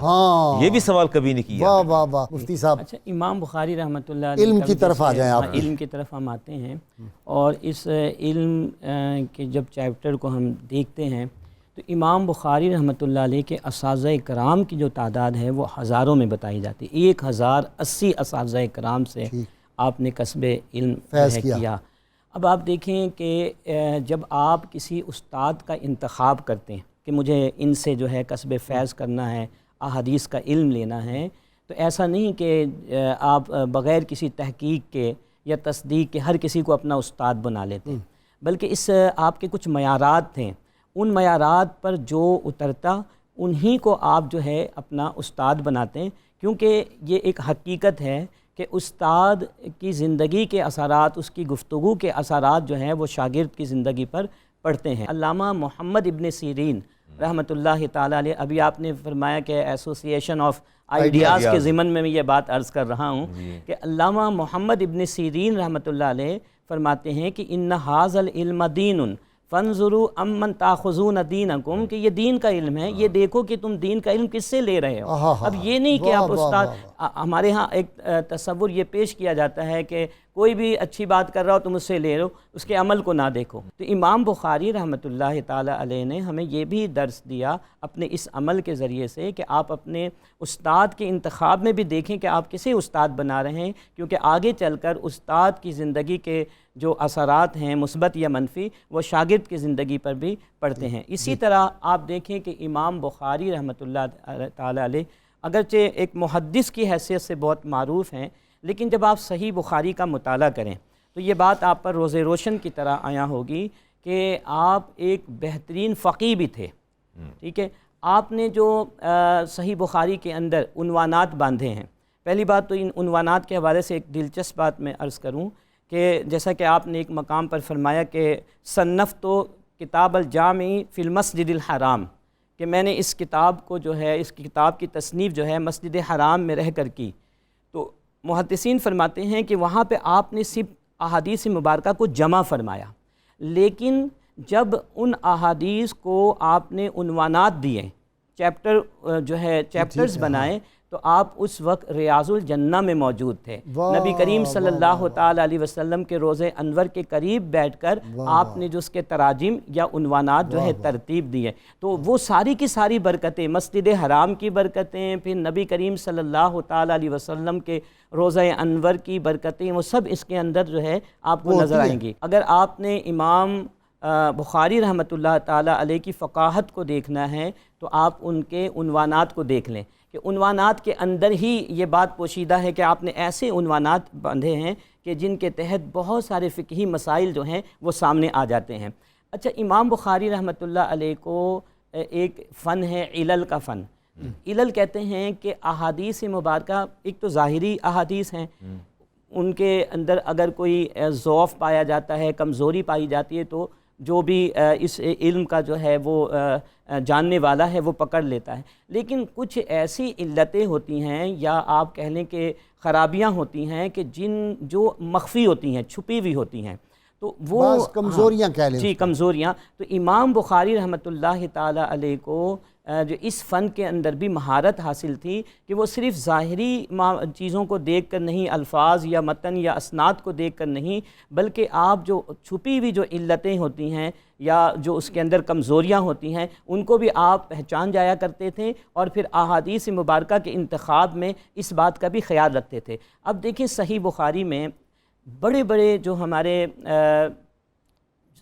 یہ بھی سوال کبھی نہیں کیا۔ واہ واہ واہ مفتی صاحب، اچھا امام بخاری رحمۃ اللہ علیہ علم کی طرف آ جائیں آپ۔ علم کی طرف ہم آتے ہیں، اور اس علم کے جب چیپٹر کو ہم دیکھتے ہیں تو امام بخاری رحمۃ اللہ علیہ کے اساتذہ کرام کی جو تعداد ہے وہ ہزاروں میں بتائی جاتی ہے۔ 1080 اساتذہ کرام سے آپ نے کسب علم کیا۔ اب آپ دیکھیں کہ جب آپ کسی استاد کا انتخاب کرتے ہیں کہ مجھے ان سے جو ہے کسب فیض کرنا ہے، احادیث کا علم لینا ہے، تو ایسا نہیں کہ آپ بغیر کسی تحقیق کے یا تصدیق کے ہر کسی کو اپنا استاد بنا لیتے ہیں، بلکہ اس آپ کے کچھ معیارات تھے، ان معیارات پر جو اترتا انہی کو آپ جو ہے اپنا استاد بناتے ہیں، کیونکہ یہ ایک حقیقت ہے کہ استاد کی زندگی کے اثرات، اس کی گفتگو کے اثرات جو ہیں وہ شاگرد کی زندگی پر پڑتے ہیں۔ علامہ محمد ابن سیرین رحمۃ اللہ تعالیٰ علیہ، ابھی آپ نے فرمایا کہ ایسوسییشن آف آئیڈیاز کے ضمن میں یہ بات عرض کر رہا ہوں کہ علامہ محمد ابن سیرین رحمۃ اللہ علیہ فرماتے ہیں کہ ان ھذا العلم دین فانظروا امن تاخذون دینکم، کہ یہ دین کا علم ہے، یہ دیکھو کہ تم دین کا علم کس سے لے رہے ہو۔ اب یہ نہیں کہ آپ استاد، ہمارے ہاں ایک تصور یہ پیش کیا جاتا ہے کہ کوئی بھی اچھی بات کر رہا ہو تم اس سے لے لو، اس کے عمل کو نہ دیکھو۔ تو امام بخاری رحمۃ اللہ تعالیٰ علیہ نے ہمیں یہ بھی درس دیا اپنے اس عمل کے ذریعے سے کہ آپ اپنے استاد کے انتخاب میں بھی دیکھیں کہ آپ کسے استاد بنا رہے ہیں، کیونکہ آگے چل کر استاد کی زندگی کے جو اثرات ہیں مثبت یا منفی وہ شاگرد کی زندگی پر بھی پڑتے ہیں۔ اسی طرح آپ دیکھیں کہ امام بخاری رحمۃ اللہ تعالیٰ علیہ اگرچہ ایک محدث کی حیثیت سے بہت معروف ہیں، لیکن جب آپ صحیح بخاری کا مطالعہ کریں تو یہ بات آپ پر روز روشن کی طرح آیا ہوگی کہ آپ ایک بہترین فقیہ بھی تھے، ٹھیک ہے۔ آپ نے جو صحیح بخاری کے اندر عنوانات باندھے ہیں، پہلی بات تو ان عنوانات کے حوالے سے ایک دلچسپ بات میں عرض کروں کہ جیسا کہ آپ نے ایک مقام پر فرمایا کہ صنف تو کتاب الجامع فی المسجد الحرام، کہ میں نے اس کتاب کو جو ہے، اس کتاب کی تصنیف جو ہے مسجد حرام میں رہ کر کی، تو محدثین فرماتے ہیں کہ وہاں پہ آپ نے صرف احادیث مبارکہ کو جمع فرمایا، لیکن جب ان احادیث کو آپ نے عنوانات دیے، چیپٹر جو ہے چیپٹرز بنائے، تو آپ اس وقت ریاض الجنہ میں موجود تھے۔ نبی کریم صلی اللہ تعالیٰ علیہ وسلم کے روضہ انور کے قریب بیٹھ کر آپ نے جو اس کے تراجم یا عنوانات جو ہے ترتیب دیے، تو وہ ساری کی ساری برکتیں، مسجد حرام کی برکتیں، پھر نبی کریم صلی اللہ تعالیٰ علیہ وسلم کے روضہ انور کی برکتیں، وہ سب اس کے اندر جو ہے آپ کو نظر آئیں گی۔ اگر آپ نے امام بخاری رحمۃ اللہ تعالیٰ علیہ کی فقاہت کو دیکھنا ہے تو آپ ان کے عنوانات کو دیکھ لیں کہ عنوانات کے اندر ہی یہ بات پوشیدہ ہے کہ آپ نے ایسے عنوانات باندھے ہیں کہ جن کے تحت بہت سارے فقہی مسائل جو ہیں وہ سامنے آ جاتے ہیں۔ اچھا، امام بخاری رحمۃ اللہ علیہ کو ایک فن ہے علل کا فن۔ علل کہتے ہیں کہ احادیث مبارکہ ایک تو ظاہری احادیث ہیں، ان کے اندر اگر کوئی ضعف پایا جاتا ہے، کمزوری پائی جاتی ہے، تو جو بھی اس علم کا جو ہے وہ جاننے والا ہے وہ پکڑ لیتا ہے، لیکن کچھ ایسی علتیں ہوتی ہیں یا آپ کہہ لیں کہ خرابیاں ہوتی ہیں کہ جو مخفی ہوتی ہیں، چھپی ہوئی ہوتی ہیں، تو وہ کمزوریاں کہہ لیں، جی کمزوریاں۔ تو امام بخاری رحمۃ اللہ تعالیٰ علیہ کو جو اس فن کے اندر بھی مہارت حاصل تھی کہ وہ صرف ظاہری چیزوں کو دیکھ کر نہیں، الفاظ یا متن یا اسناد کو دیکھ کر نہیں، بلکہ آپ جو چھپی ہوئی جو علتیں ہوتی ہیں یا جو اس کے اندر کمزوریاں ہوتی ہیں ان کو بھی آپ پہچان جایا کرتے تھے، اور پھر احادیث مبارکہ کے انتخاب میں اس بات کا بھی خیال رکھتے تھے۔ اب دیکھیں صحیح بخاری میں بڑے بڑے جو ہمارے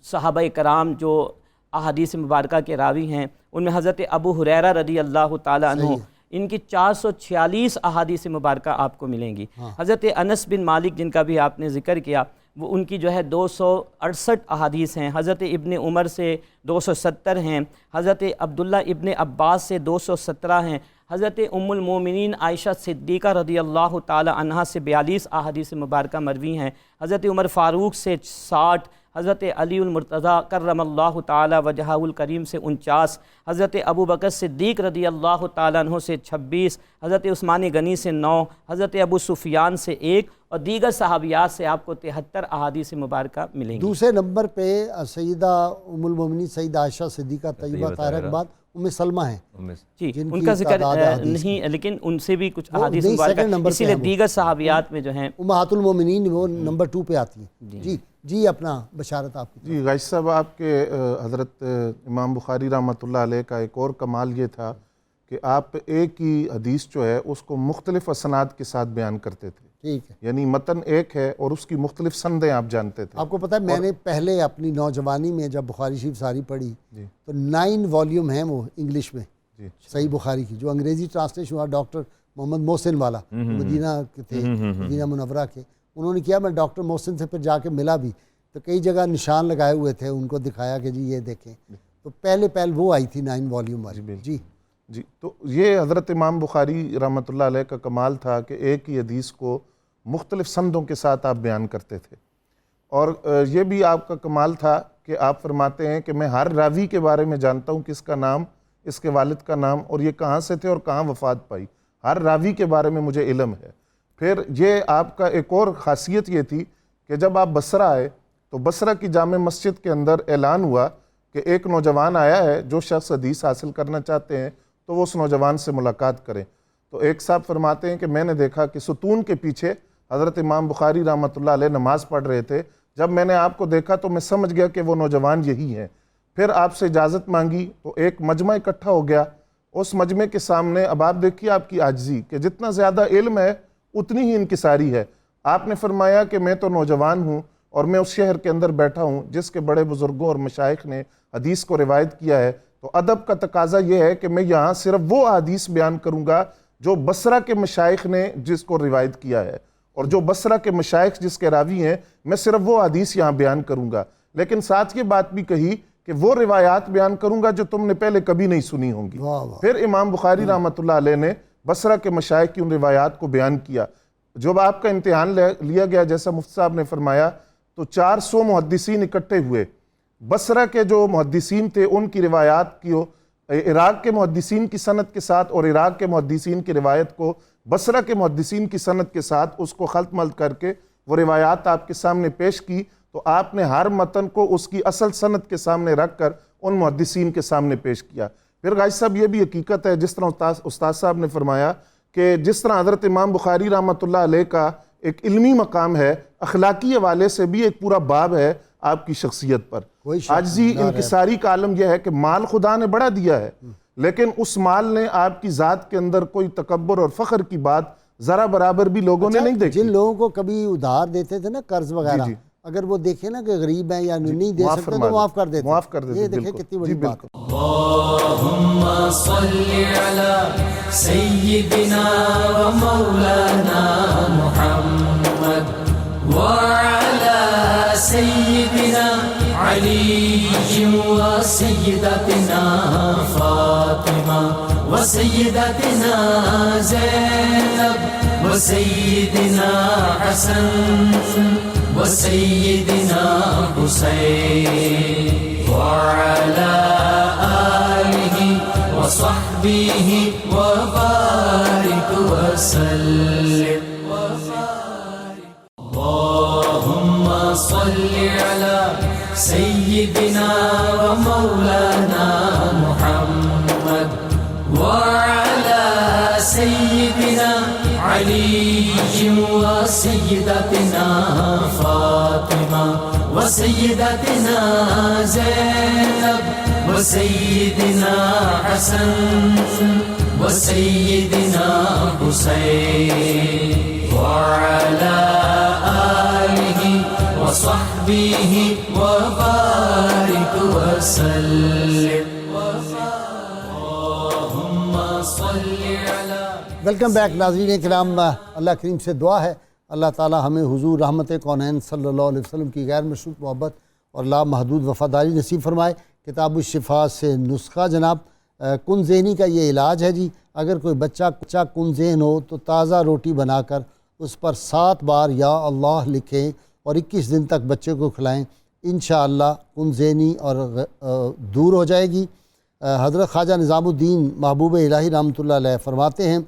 صحابہ کرام جو احادیث مبارکہ کے راوی ہیں، ان میں حضرت ابو ہریرہ رضی اللہ تعالیٰ عنہ ان کی 446 احادیث مبارکہ آپ کو ملیں گی. حضرت انس بن مالک جن کا بھی آپ نے ذکر کیا وہ ان کی جو ہے 268 احادیث ہیں. حضرت ابن عمر سے 270 ہیں. حضرت عبداللہ ابن عباس سے 217 ہیں. حضرت ام المومنین عائشہ صدیقہ رضی اللہ تعالی عنہا سے 42 احادیث مبارکہ مروی ہیں. حضرت عمر فاروق سے 60. حضرت علی المرتضیٰ کرم اللہ تعالی وجہہ الکریم سے 49. حضرت ابو بکر صدیق رضی اللہ تعالیٰ عنہ سے 26. حضرت عثمان غنی سے 9. حضرت ابو سفیان سے 1 اور دیگر صحابیات سے آپ کو 73 احادیث مبارکہ ملیں گی. دوسرے نمبر پہ سیدہ ام المومنین سیدہ عائشہ صدیقہ طیبہ طاہرہ کے بعد ام سلمہ ہیں جی، ان کا ذکر نہیں، لیکن ان سے بھی کچھ احادیث مبارکہ اسی لیے دیگر صحابیات میں جو ہیں امہات المومنین وہ نمبر 2 پہ آتی ہیں. جی اپنا بشارت آپ کی. جی غازی صاحب، آپ کے حضرت امام بخاری رحمۃ اللہ علیہ کا ایک اور کمال یہ تھا کہ آپ ایک ہی حدیث جو ہے اس کو مختلف اسناد کے ساتھ بیان کرتے تھے. ٹھیک ہے، یعنی متن ایک ہے اور اس کی مختلف سندیں آپ جانتے تھے. آپ کو پتہ ہے میں نے پہلے اپنی نوجوانی میں جب بخاری شریف ساری پڑھی تو 9 والیوم ہیں وہ انگلش میں صحیح بخاری کی، جو انگریزی ٹرانسلیشن ہوا ڈاکٹر محمد محسن والا مدینہ کے تھے، مدینہ منورہ کے. انہوں نے کیا، میں ڈاکٹر محسن سے پھر جا کے ملا بھی تو کئی جگہ نشان لگائے ہوئے تھے، ان کو دکھایا کہ جی یہ دیکھیں. تو پہلے وہ آئی تھی 9 والیوم والی. جی تو یہ حضرت امام بخاری رحمۃ اللہ علیہ کا کمال تھا کہ ایک ہی حدیث کو مختلف سندوں کے ساتھ آپ بیان کرتے تھے. اور یہ بھی آپ کا کمال تھا کہ آپ فرماتے ہیں کہ میں ہر راوی کے بارے میں جانتا ہوں، کس کا نام، اس کے والد کا نام اور یہ کہاں سے تھے اور کہاں وفات پائی. ہر راوی کے بارے میں مجھے علم ہے. پھر یہ آپ کا ایک اور خاصیت یہ تھی کہ جب آپ بصرہ آئے تو بصرہ کی جامع مسجد کے اندر اعلان ہوا کہ ایک نوجوان آیا ہے، جو شخص حدیث حاصل کرنا چاہتے ہیں تو وہ اس نوجوان سے ملاقات کریں. تو ایک صاحب فرماتے ہیں کہ میں نے دیکھا کہ ستون کے پیچھے حضرت امام بخاری رحمۃ اللہ علیہ نماز پڑھ رہے تھے. جب میں نے آپ کو دیکھا تو میں سمجھ گیا کہ وہ نوجوان یہی ہیں. پھر آپ سے اجازت مانگی تو ایک مجمع اکٹھا ہو گیا. اس مجمع کے سامنے اب آپ دیکھیے آپ کی عاجزی کہ جتنا زیادہ علم ہے اتنی ہی انکساری ہے. آپ نے فرمایا کہ میں تو نوجوان ہوں اور میں اس شہر کے اندر بیٹھا ہوں جس کے بڑے بزرگوں اور مشائخ نے حدیث کو روایت کیا ہے. تو ادب کا تقاضا یہ ہے کہ میں یہاں صرف وہ حدیث بیان کروں گا جو بصرہ کے مشائخ نے جس کو روایت کیا ہے، اور جو بصرہ کے مشائخ جس کے راوی ہیں میں صرف وہ حدیث یہاں بیان کروں گا. لیکن ساتھ یہ بات بھی کہی کہ وہ روایات بیان کروں گا جو تم نے پہلے کبھی نہیں سنی ہوں گی. پھر امام بخاری رحمۃ اللہ علیہ نے بصرہ کے مشائخ کی ان روایات کو بیان کیا. جب آپ کا امتحان لیا گیا جیسا مفتی صاحب نے فرمایا تو 400 محدثین اکٹھے ہوئے. بصرہ کے جو محدثین تھے ان کی روایات کی عراق کے محدثین کی سند کے ساتھ اور عراق کے محدثین کی روایت کو بصرہ کے محدثین کی سند کے ساتھ اس کو خلط ملط کر کے وہ روایات آپ کے سامنے پیش کی. تو آپ نے ہر متن کو اس کی اصل سند کے سامنے رکھ کر ان محدثین کے سامنے پیش کیا. پھر غازی صاحب یہ بھی حقیقت ہے جس طرح استاد صاحب نے فرمایا کہ جس طرح حضرت امام بخاری رحمۃ اللہ علیہ کا ایک علمی مقام ہے، اخلاقی حوالے سے بھی ایک پورا باب ہے آپ کی شخصیت پر. عاجزی انکساری کا عالم یہ ہے کہ مال خدا نے بڑا دیا ہے، لیکن اس مال نے آپ کی ذات کے اندر کوئی تکبر اور فخر کی بات ذرا برابر بھی لوگوں نے نہیں دیکھی. جن لوگوں کو کبھی ادھار دیتے تھے نا قرض وغیرہ، اگر وہ دیکھیں نا کہ غریب ہیں یا نہیں دے سکتے تو معاف کر دیتے. معاف کر دیتے. یہ دیکھیں کتنی بڑی بات ہے. اللهم صل على سيدنا ومولانا محمد وعلى سيدنا علي وسيدتنا فاطمة وسيدتنا زينب وسيدنا حسن وسيدنا حسين وعلى آله وصحبه وبارك وسلم. اللهم صل على سيدنا ومولانا محمد وعلى سيدنا علي وسيدتنا فاطمة وسيدتنا زينب وسيدنا حسن وسيدنا حسين وعلى آله وصحبه وبارك وسلم. ویلکم بیک ناظرین کرام. اللہ کریم سے دعا ہے اللہ تعالی ہمیں حضور رحمت کونین صلی اللہ علیہ وسلم کی غیر مشروط محبت اور لامحدود وفاداری نصیب فرمائے. کتاب الشفا سے نسخہ جناب. کن ذہنی کا یہ علاج ہے جی. اگر کوئی بچہ کن ذہن ہو تو تازہ روٹی بنا کر اس پر 7 بار یا اللہ لکھیں اور 21 دن تک بچے کو کھلائیں. انشاءاللہ کن ذہنی اور دور ہو جائے گی. حضرت خواجہ نظام الدین محبوب الہی رحمۃ اللہ علیہ فرماتے ہیں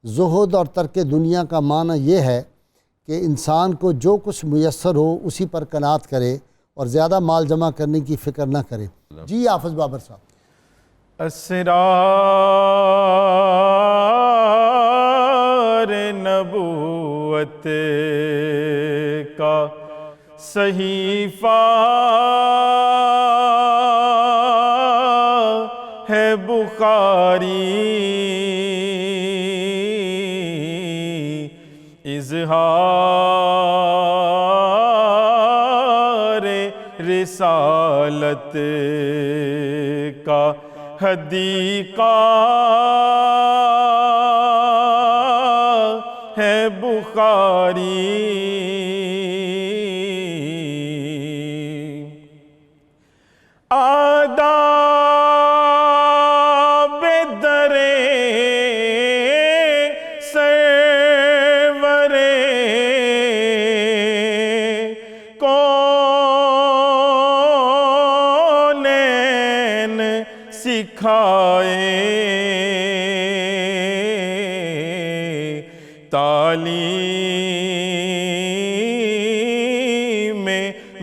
زہد اور ترک دنیا کا معنی یہ ہے کہ انسان کو جو کچھ میسر ہو اسی پر قناعت کرے اور زیادہ مال جمع کرنے کی فکر نہ کرے. جی حافظ بابر صاحب. اسرار نبوت کا صحیفہ ہے بخاری. اظہار رسالت کا حدیقہ ہے بخاری. آداب درے سرورے کونین سکھائے. تعلیم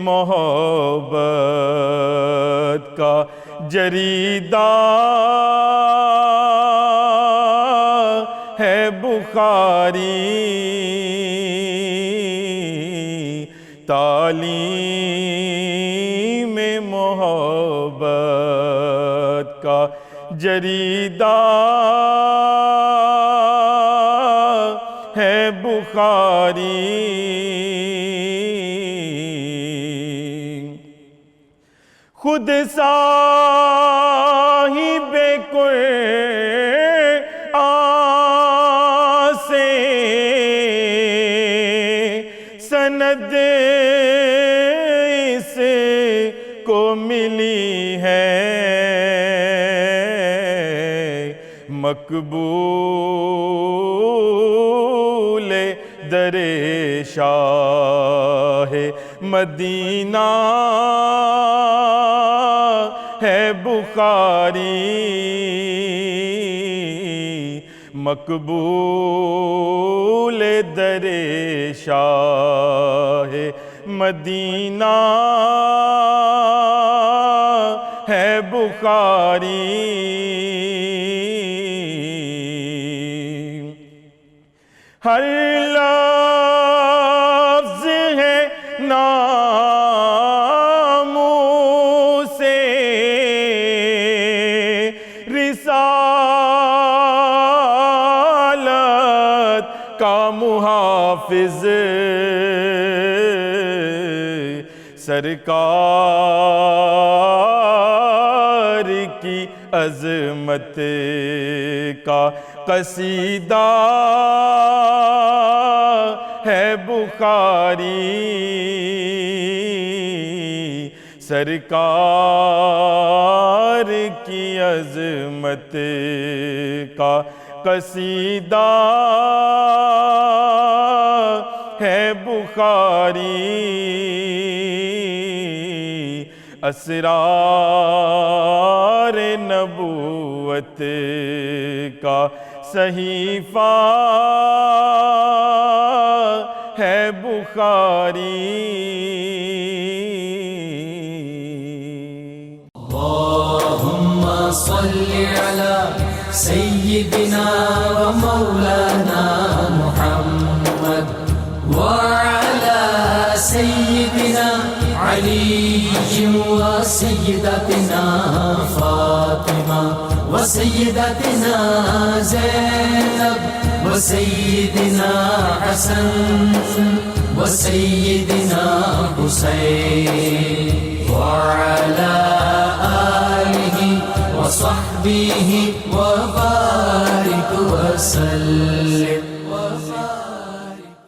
محبت کا جریدہ ہے بخاری. تعلیم محبت کا جریدہ ہے بخاری. خود صاحب قرآن سے سند اس کو ملی ہے. مقبول در شاہ مدینہ ہے بخاری. مقبول در شاہ مدینہ ہے بخاری. ہر لفظ ہے ناموس رسالت کا محافظ. سرکار کی عظمت کا قصیدہ ہے بخاری. سرکار کی عظمت کا قصیدہ ہے بخاری. اسرار نبوت کا صحیفہ ہے بخاری. اللهم صل على سيدنا ومولانا محمد وعلى سيدنا علي وسيدتنا فاطمة وسيدتنا زينب وسيدنا حسن وسيدنا حسين وعلى آله وصحبه وبارك وسلم.